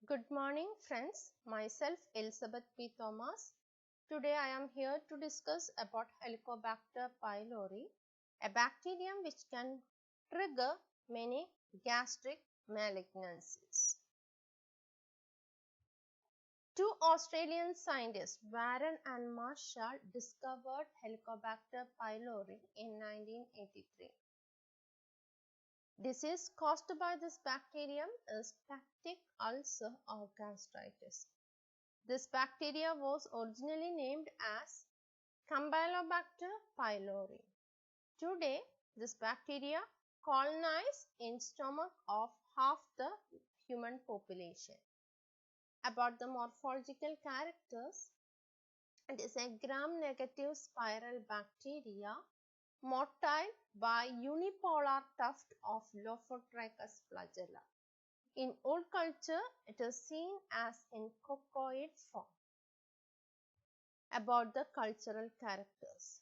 Good morning friends, myself Elizabeth P. Thomas. Today I am here to discuss about Helicobacter pylori, a bacterium which can trigger many gastric malignancies. Two Australian scientists, Warren and Marshall, discovered Helicobacter pylori in 1983. Disease caused by this bacterium is peptic ulcer or gastritis. This bacteria was originally named as Campylobacter pylori. Today, this bacteria colonizes in stomach of half the human population. About the morphological characters, it is a gram-negative spiral bacteria motile by unipolar tuft of Lophotracheus flagella. In old culture, it is seen as in coccoid form. About the cultural characters.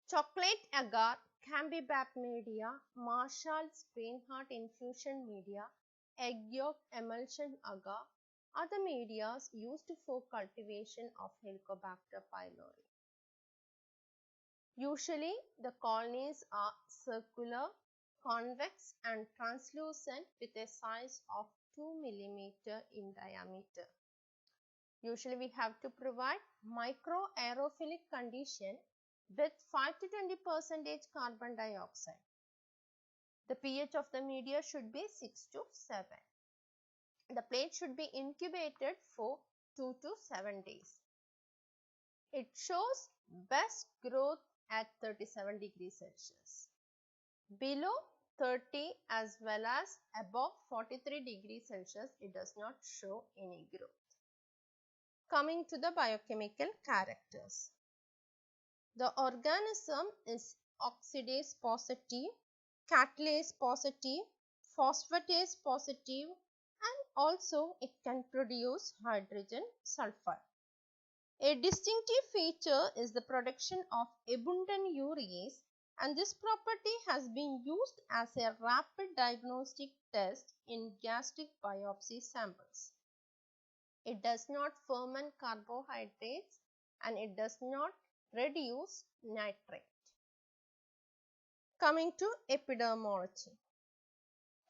Chocolate agar, Campylobacter media, Marshall's Reinhardt infusion media, egg yolk emulsion agar are the media used for cultivation of Helicobacter pylori. Usually, the colonies are circular, convex and translucent with a size of 2 mm in diameter. Usually, we have to provide microaerophilic condition with 5 to 20% carbon dioxide. The pH of the media should be 6 to 7. The plate should be incubated for 2 to 7 days. It shows best growth at 37 degrees Celsius. Below 30 as well as above 43 degrees Celsius, it does not show any growth. Coming to the biochemical characters. The organism is oxidase positive, catalase positive, phosphatase positive, and also it can produce hydrogen sulfide. A distinctive feature is the production of abundant urease, and this property has been used as a rapid diagnostic test in gastric biopsy samples. It does not ferment carbohydrates and it does not reduce nitrate. Coming to epidemiology.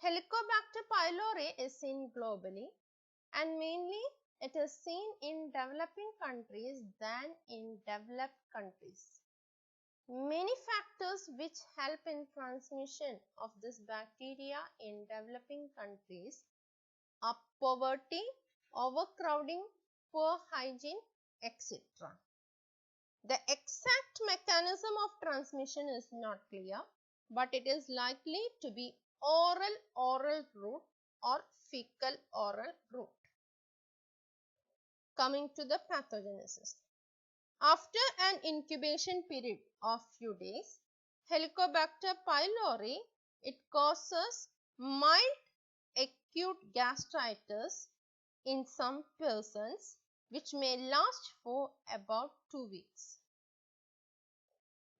Helicobacter pylori is seen globally and mainly it is seen in developing countries than in developed countries. Many factors which help in transmission of this bacteria in developing countries are poverty, overcrowding, poor hygiene, etc. The exact mechanism of transmission is not clear, but it is likely to be oral route or fecal oral route. Coming to the pathogenesis. After an incubation period of few days, Helicobacter pylori, it causes mild acute gastritis in some persons which may last for about 2 weeks.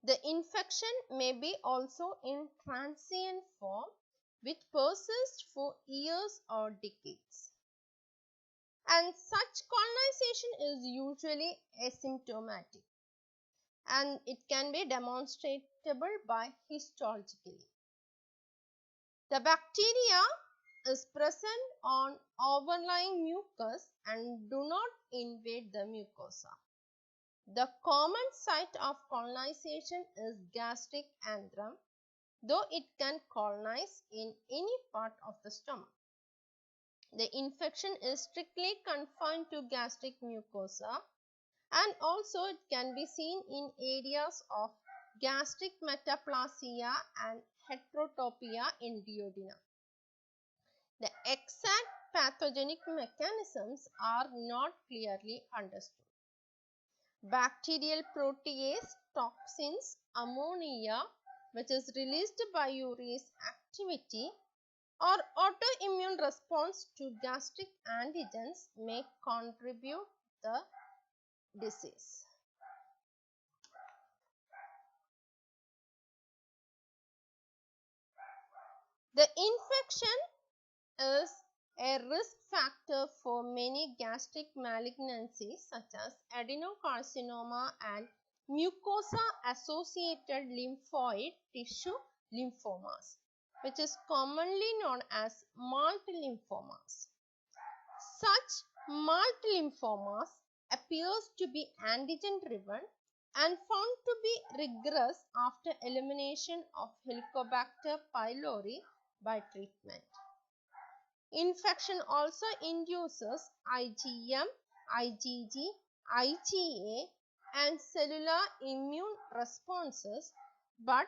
The infection may be also in transient form which persists for years or decades. And such colonization is usually asymptomatic and it can be demonstrable by histologically. The bacteria is present on overlying mucus and do not invade the mucosa. The common site of colonization is gastric antrum, though it can colonize in any part of the stomach. The infection is strictly confined to gastric mucosa and also it can be seen in areas of gastric metaplasia and heterotopia in duodenum. The exact pathogenic mechanisms are not clearly understood. Bacterial protease, toxins, ammonia which is released by urease activity or autoimmune response to gastric antigens may contribute the disease. The infection is a risk factor for many gastric malignancies such as adenocarcinoma and mucosa-associated lymphoid tissue lymphomas, which is commonly known as malt lymphomas. Such malt lymphomas appears to be antigen-driven and found to be regress after elimination of Helicobacter pylori by treatment. Infection also induces IgM, IgG, IgA and cellular immune responses, but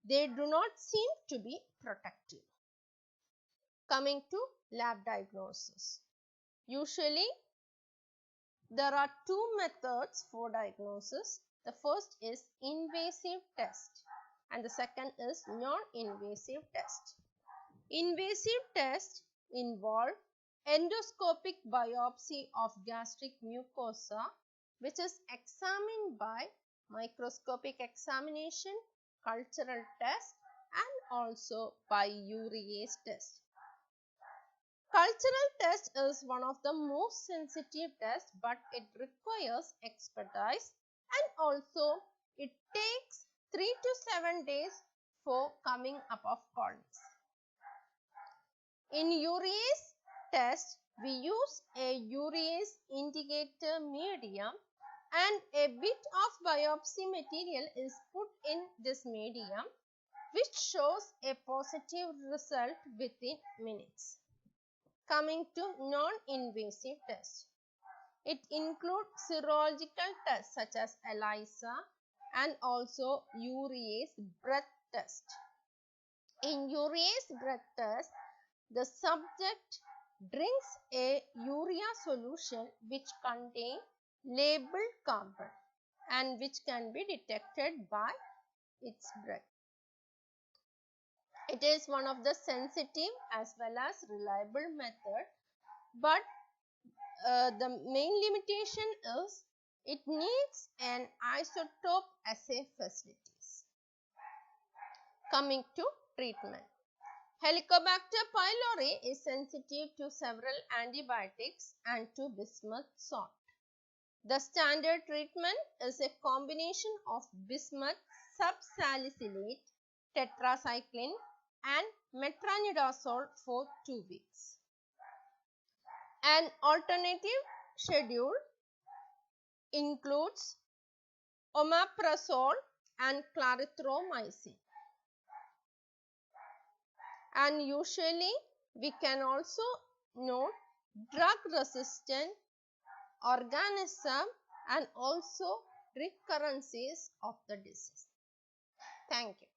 they do not seem to be protective. Coming to lab diagnosis. Usually, there are two methods for diagnosis. The first is invasive test and the second is non-invasive test. Invasive tests involve endoscopic biopsy of gastric mucosa, which is examined by microscopic examination, cultural test and also by urease test. Cultural test is one of the most sensitive tests, but it requires expertise and also it takes 3 to 7 days for coming up of colonies. In urease test, we use a urease indicator medium and a bit of biopsy material is put in this medium, which shows a positive result within minutes. Coming to non-invasive test. It includes serological tests such as ELISA and also urease breath test. In urease breath test, the subject drinks a urea solution which contains labeled carbon and which can be detected by its breath. It is one of the sensitive as well as reliable method, but the main limitation is it needs an isotope assay facilities. Coming to treatment. Helicobacter pylori is sensitive to several antibiotics and to bismuth salt. The standard treatment is a combination of bismuth subsalicylate, tetracycline and metronidazole for 2 weeks. An alternative schedule includes omeprazole and clarithromycin. And usually we can also note drug resistant organism and also recurrences of the disease. Thank you.